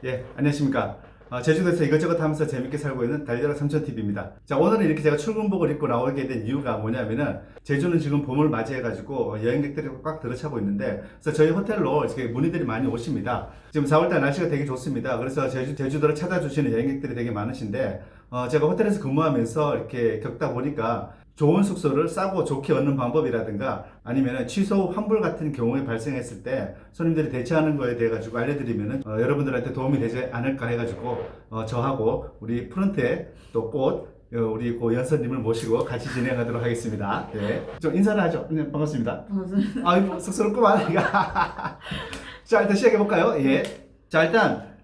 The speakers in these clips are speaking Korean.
예, 안녕하십니까. 제주도에서 이것저것 하면서 재밌게 살고 있는 달려라 삼촌TV입니다. 자, 오늘은 이렇게 제가 출근복을 입고 나오게 된 이유가 뭐냐면은, 제주는 지금 봄을 맞이해가지고 여행객들이 꽉 들어차고 있는데, 그래서 저희 호텔로 이렇게 문의들이 많이 오십니다. 지금 4월달 날씨가 되게 좋습니다. 그래서 제주도를 찾아주시는 여행객들이 되게 많으신데, 제가 호텔에서 근무하면서 이렇게 겪다 보니까, 좋은 숙소를 싸고 좋게 얻는 방법이라든가 아니면 취소 환불 같은 경우에 발생했을 때 손님들이 대처하는 거에 대해 가지고 알려드리면 여러분들한테 도움이 되지 않을까 해가지고 저하고 우리 프런트에 또 꽃 우리 고 연서님을 모시고 같이 진행하도록 하겠습니다. 네. 좀 인사를 하죠. 네, 반갑습니다. 반갑습니다. 아이고 쑥스럽구만. 자, 일단 시작해 볼까요? 예. 자, 일단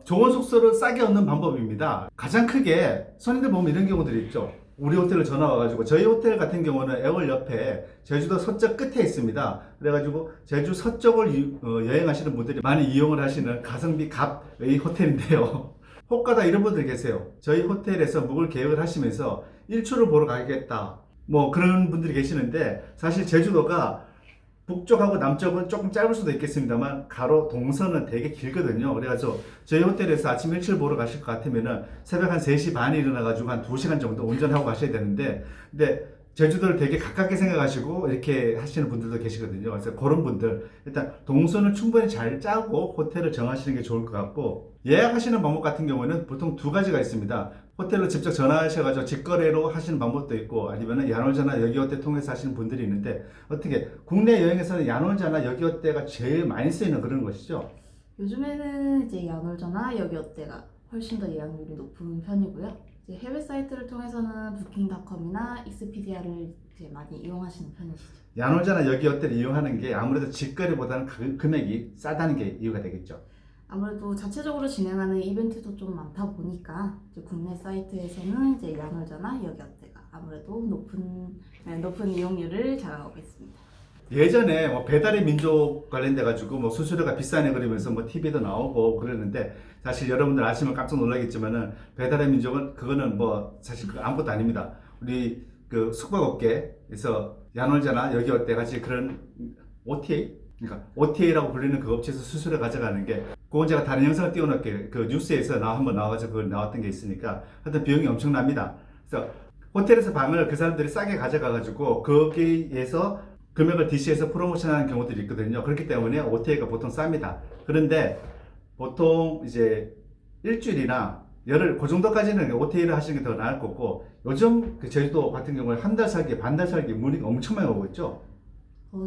좋은 숙소를 싸게 얻는 방법입니다. 가장 크게 손님들 보면 이런 경우들이 있죠. 우리 호텔로 전화 와가지고, 저희 호텔 같은 경우는 애월 옆에 제주도 서쪽 끝에 있습니다. 그래가지고 제주 서쪽을 여행하시는 분들이 많이 이용을 하시는 가성비 갑웨이 호텔인데요. 혹가다 이런 분들 계세요. 저희 호텔에서 묵을 계획을 하시면서 일출을 보러 가겠다, 뭐 그런 분들이 계시는데, 사실 제주도가 북쪽하고 남쪽은 조금 짧을 수도 있겠습니다만 가로 동선은 되게 길거든요. 그래가지고 저희 호텔에서 아침 일출 보러 가실 것 같으면은 새벽 한 3시 반에 일어나가지고 한 2시간 정도 운전하고 가셔야 되는데, 근데 제주도를 되게 가깝게 생각하시고 이렇게 하시는 분들도 계시거든요. 그래서 그런 분들 일단 동선을 충분히 잘 짜고 호텔을 정하시는 게 좋을 것 같고, 예약하시는 방법 같은 경우에는 보통 두 가지가 있습니다. 호텔로 직접 전화하셔가지고 직거래로 하시는 방법도 있고, 아니면 야놀자나 여기어때 통해서 하시는 분들이 있는데, 어떻게 국내 여행에서는 야놀자나 여기어때가 제일 많이 쓰이는 그런 것이죠. 요즘에는 이제 야놀자나 여기어때가 훨씬 더 예약률이 높은 편이고요. 이제 해외 사이트를 통해서는 부킹닷컴이나 익스피디아를 이제 많이 이용하시는 편이시죠. 야놀자나 여기어때를 이용하는 게 아무래도 직거래보다는 금액이 싸다는 게 이유가 되겠죠. 아무래도 자체적으로 진행하는 이벤트도 좀 많다 보니까 이제 국내 사이트에서는 이제 야놀자나 여기어때가 아무래도 높은 이용률을 자랑하고 있습니다. 예전에 뭐 배달의 민족 관련돼 가지고 뭐 수수료가 비싸네 그러면서 뭐 TV도 나오고 그러는데, 사실 여러분들 아시면 깜짝 놀라겠지만은 배달의 민족은 그거는 뭐 사실 아무것도 아닙니다. 우리 그 숙박업계에서 야놀자나 여기어때 같이 그런 OTA, 그러니까 OTA라고 불리는 그 업체에서 수수료 가져가는 게, 그건 제가 다른 영상을 띄워놓을게요. 그 뉴스에서 한번 나와가지고 그걸 나왔던 게 있으니까 하여튼 비용이 엄청납니다. 그래서 호텔에서 방을 그 사람들이 싸게 가져가가지고 거기에서 금액을 DC에서 프로모션하는 경우들이 있거든요. 그렇기 때문에 OTA가 보통 쌉니다. 그런데 보통 이제 일주일이나 열흘 그 정도까지는 OTA를 하시는 게 더 나을 거고, 요즘 그 제주도 같은 경우에 한 달 살기, 반 달 살기 문의가 엄청 많이 오고 있죠.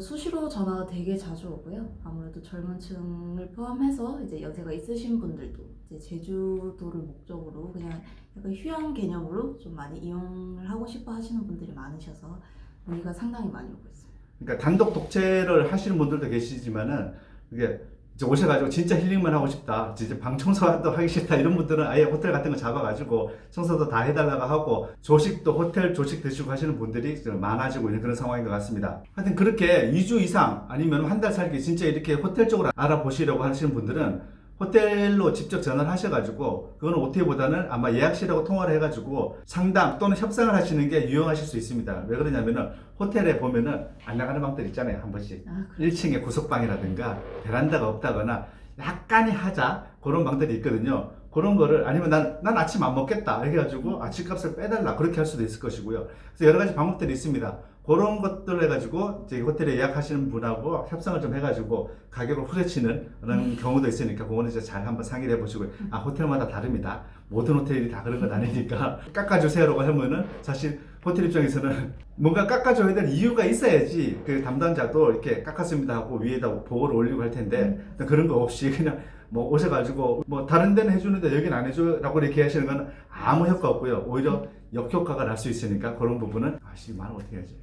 수시로 전화가 되게 자주 오고요. 아무래도 젊은 층을 포함해서 이제 연세가 있으신 분들도 이제 제주도를 목적으로 그냥 약간 휴양 개념으로 좀 많이 이용을 하고 싶어 하시는 분들이 많으셔서 문의가 상당히 많이 오고 있습니다. 그러니까 단독 독채를 하시는 분들도 계시지만은, 이게 이제 오셔가지고 진짜 힐링만 하고 싶다, 진짜 방 청소도 하기 싫다 이런 분들은 아예 호텔 같은 거 잡아가지고 청소도 다 해달라고 하고, 조식도 호텔 조식 드시고 하시는 분들이 많아지고 있는 그런 상황인 것 같습니다. 하여튼 그렇게 2주 이상 아니면 한 달 살기 진짜 이렇게 호텔 쪽으로 알아보시려고 하시는 분들은 호텔로 직접 전화를 하셔가지고, 그거는 OTA보다는 아마 예약실하고 통화를 해가지고 상담 또는 협상을 하시는 게 유용하실 수 있습니다. 왜 그러냐면은 호텔에 보면은 안 나가는 방들 있잖아요, 한 번씩. 1층에 구석방이라든가 베란다가 없다거나 약간의 하자 그런 방들이 있거든요. 그런 거를, 아니면 난 아침 안 먹겠다 이렇게 해가지고 아침값을 빼달라 그렇게 할 수도 있을 것이고요. 그래서 여러 가지 방법들이 있습니다. 그런 것들 해가지고 이제 호텔에 예약하시는 분하고 협상을 좀 해가지고 가격을 후려치는 그런 경우도 있으니까, 그거는 이제 잘 한번 상의를 해보시고요. 호텔마다 다릅니다. 모든 호텔이 다 그런 건 아니니까 깎아주세요라고 하면은 사실 호텔 입장에서는 뭔가 깎아줘야 될 이유가 있어야지 그 담당자도 이렇게 깎았습니다 하고 위에다 보고를 올리고 할 텐데, 그런 거 없이 그냥 뭐 오셔가지고 뭐 다른 데는 해주는데 여긴 안 해줘라고 이렇게 하시는 건 아무 효과 없고요. 오히려 역효과가 날 수 있으니까 그런 부분은 말을 어떻게 해야지.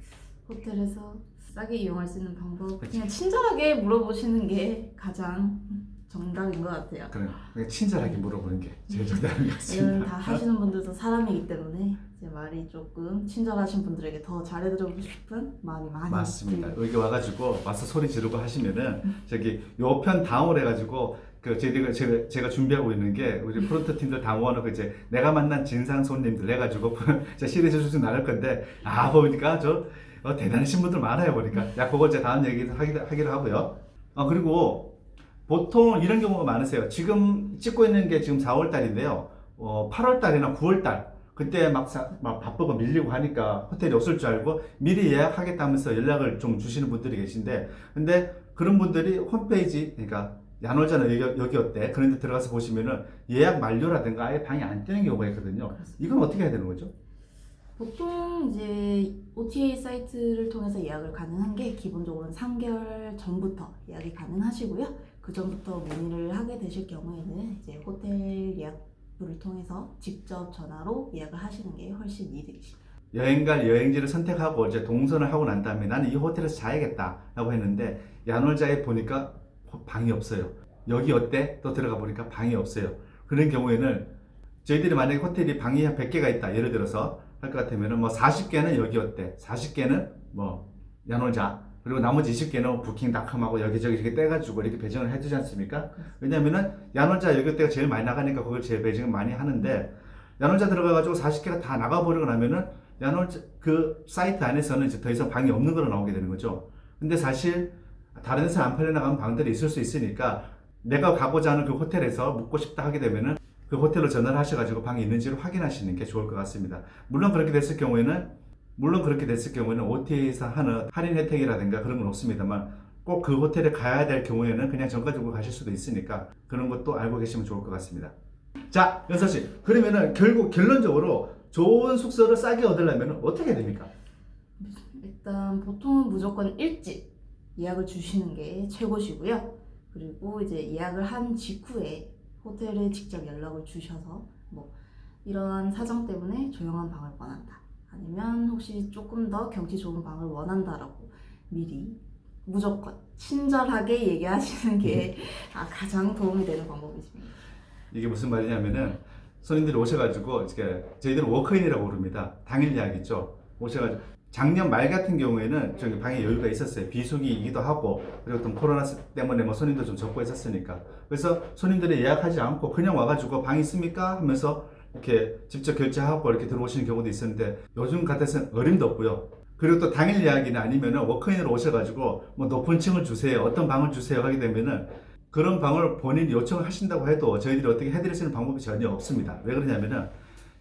호텔에서 싸게 이용할 수 있는 방법, 그냥 친절하게 물어보시는 게 가장 정답인 것 같아요. 그냥 친절하게 물어보는 게 제일 정답인 것 이건 같습니다. 다 하시는 분들도 사람이기 때문에 이제 말이 조금 친절하신 분들에게 더 잘해드리고 싶은 마음이 많이 맞습니다. 듭니다. 여기 와가지고 와서 소리 지르고 하시면은 저기 요 편 다운을 해가지고 그 제가 준비하고 있는 게 우리 프론트 팀들 다 모아놓고 이제 내가 만난 진상 손님들 해가지고 시리즈 수준 나눌 건데, 보니까 대단하신 분들 많아요 보니까. 그거 이제 다음 얘기 하기로 하고요. 그리고 보통 이런 경우가 많으세요. 지금 찍고 있는 게 지금 4월 달인데요. 8월 달이나 9월 달 그때 막 바쁘고 밀리고 하니까 호텔이 없을 줄 알고 미리 예약하겠다면서 연락을 좀 주시는 분들이 계신데, 근데 그런 분들이 홈페이지, 그러니까 야놀자는 여기 어때? 그런 데 들어가서 보시면은 예약 만료라든가 아예 방이 안 뜨는 경우가 있거든요. 이건 어떻게 해야 되는 거죠? 보통 이제 OTA 사이트를 통해서 예약을 가능한 게 기본적으로는 3개월 전부터 예약이 가능하시고요. 그 전부터 문의를 하게 되실 경우에는 이제 호텔 예약부를 통해서 직접 전화로 예약을 하시는 게 훨씬 이득이십니다. 여행 갈 여행지를 선택하고 이제 동선을 하고 난 다음에 나는 이 호텔에서 자야겠다라고 했는데 야놀자에 보니까 방이 없어요. 여기 어때? 또 들어가 보니까 방이 없어요. 그런 경우에는 저희들이 만약에 호텔이 방이 한 100개가 있다 예를 들어서 할 것 같으면은 뭐 40개는 여기 어때? 40개는 뭐 야놀자, 그리고 나머지 20개는 부킹닷컴하고 여기저기 이렇게 떼가지고 이렇게 배정을 해주지 않습니까? 왜냐면은 야놀자 여기 어때가 제일 많이 나가니까 그걸 제일 배정을 많이 하는데, 야놀자 들어가가지고 40개가 다 나가버리고 나면은 야놀자 그 사이트 안에서는 이제 더 이상 방이 없는 걸로 나오게 되는 거죠. 근데 사실 다른 데서 안 팔려나가는 방들이 있을 수 있으니까 내가 가고자 하는 그 호텔에서 묵고 싶다 하게 되면은 그 호텔로 전화를 하셔가지고 방이 있는지를 확인하시는 게 좋을 것 같습니다. 물론 그렇게 됐을 경우에는 OTA에서 하는 할인 혜택이라든가 그런 건 없습니다만 꼭 그 호텔에 가야 될 경우에는 그냥 전가적으로 가실 수도 있으니까 그런 것도 알고 계시면 좋을 것 같습니다. 자, 연서 씨, 그러면은 결론적으로 좋은 숙소를 싸게 얻으려면 어떻게 해야 됩니까? 일단 보통은 무조건 일찍 예약을 주시는 게 최고시고요. 그리고 이제 예약을 한 직후에 호텔에 직접 연락을 주셔서 뭐 이러한 사정 때문에 조용한 방을 원한다, 아니면 혹시 조금 더 경치 좋은 방을 원한다라고 미리 무조건 친절하게 얘기하시는 게 가장 도움이 되는 방법이십니다. 이게 무슨 말이냐면은 손님들이 오셔가지고 이렇게 저희들은 워크인이라고 부릅니다. 당일 예약 있죠. 오셔가지고 작년 말 같은 경우에는 저기 방에 여유가 있었어요. 비수기이기도 하고 그리고 또 코로나 때문에 뭐 손님도 좀 적고 했었으니까. 그래서 손님들이 예약하지 않고 그냥 와가지고 방 있습니까? 하면서 이렇게 직접 결제하고 이렇게 들어오시는 경우도 있었는데 요즘 같아서는 어림도 없고요. 그리고 또 당일 예약이나 아니면은 워크인으로 오셔가지고 뭐 높은 층을 주세요, 어떤 방을 주세요 하게 되면은 그런 방을 본인이 요청을 하신다고 해도 저희들이 어떻게 해드릴 수 있는 방법이 전혀 없습니다. 왜 그러냐면은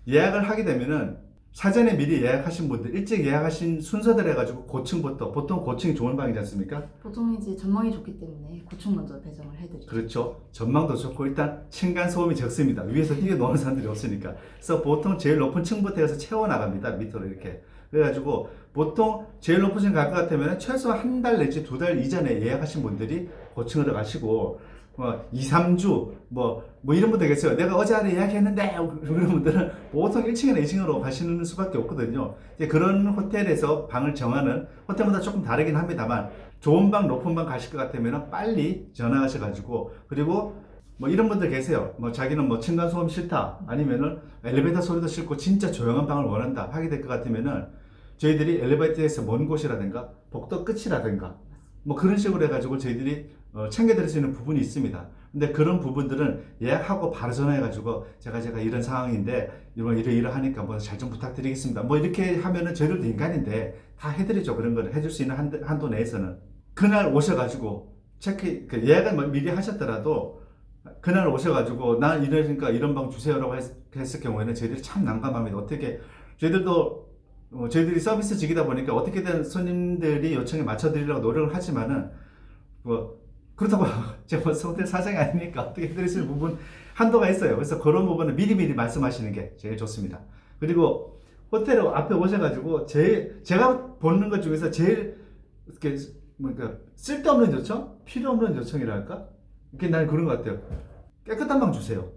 예약을 하게 되면은 사전에 미리 예약하신 분들, 일찍 예약하신 순서대로 해가지고 고층부터, 보통 고층이 좋은 방이지 않습니까? 보통 이제 전망이 좋기 때문에 고층 먼저 배정을 해드리죠. 그렇죠. 전망도 좋고 일단 층간 소음이 적습니다. 위에서 뛰어노는 사람들이 없으니까. 그래서 보통 제일 높은 층부터 해서 채워나갑니다. 밑으로 이렇게. 그래가지고 보통 제일 높은 층 갈 것 같으면 최소한 한 달 내지 2달 이전에 예약하신 분들이 고층으로 가시고 2, 3주 뭐 이런 분들 계세요. 내가 어제 안에 예약했는데 그런 분들은 보통 1층이나 2층으로 가시는 수밖에 없거든요. 이제 그런 호텔에서 방을 정하는, 호텔마다 조금 다르긴 합니다만 좋은 방, 높은 방 가실 것 같으면 빨리 전화하셔가지고, 그리고 뭐 이런 분들 계세요. 뭐 자기는 뭐 층간 소음 싫다, 아니면은 엘리베이터 소리도 싫고 진짜 조용한 방을 원한다 하게 될 것 같으면은 저희들이 엘리베이터에서 먼 곳이라든가 복도 끝이라든가 뭐 그런 식으로 해가지고 저희들이 챙겨드릴 수 있는 부분이 있습니다. 근데 그런 부분들은 예약하고 바로 전화해가지고 제가 이런 상황인데 이러하니까 뭐 잘 좀 부탁드리겠습니다. 뭐 이렇게 하면은 저희들도 인간인데 다 해드리죠. 그런 걸 해줄 수 있는 한도 내에서는. 그날 오셔가지고 예약을 미리 하셨더라도 그날 오셔가지고 나 이러니까 이런 방 주세요라고 했을 경우에는 저희들이 참 난감합니다. 어떻게 저희들이 서비스직이다 보니까 어떻게든 손님들이 요청에 맞춰드리려고 노력을 하지만은 그렇다고 제가 호텔 사장이 아니니까 어떻게 해드릴 수 있는 부분 한도가 있어요. 그래서 그런 부분은 미리 말씀하시는 게 제일 좋습니다. 그리고 호텔 앞에 오셔가지고 제가 보는 것 중에서 제일 이렇게 쓸데없는 요청, 필요 없는 요청이랄까? 이렇게 난 그런 것 같아요. 깨끗한 방 주세요.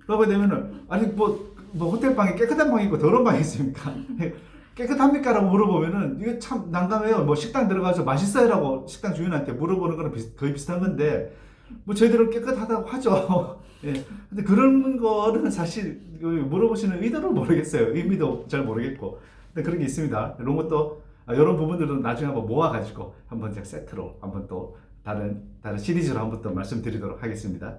그러게 되면은 아니 뭐 호텔 방에 깨끗한 방이 있고 더러운 방이 있습니까? 깨끗합니까? 라고 물어보면은 이게 참 난감해요. 뭐 식당 들어가서 맛있어요? 라고 식당 주인한테 물어보는 거랑 거의 비슷한 건데 뭐 저희들은 깨끗하다고 하죠. 예. 근데 그런 거는 사실 물어보시는 의도를 모르겠어요. 의미도 잘 모르겠고. 근데 그런 게 있습니다. 이런 것도 이런 부분들은 나중에 한번 모아가지고 한번 제가 세트로 한번 또 다른 시리즈로 한번 또 말씀드리도록 하겠습니다.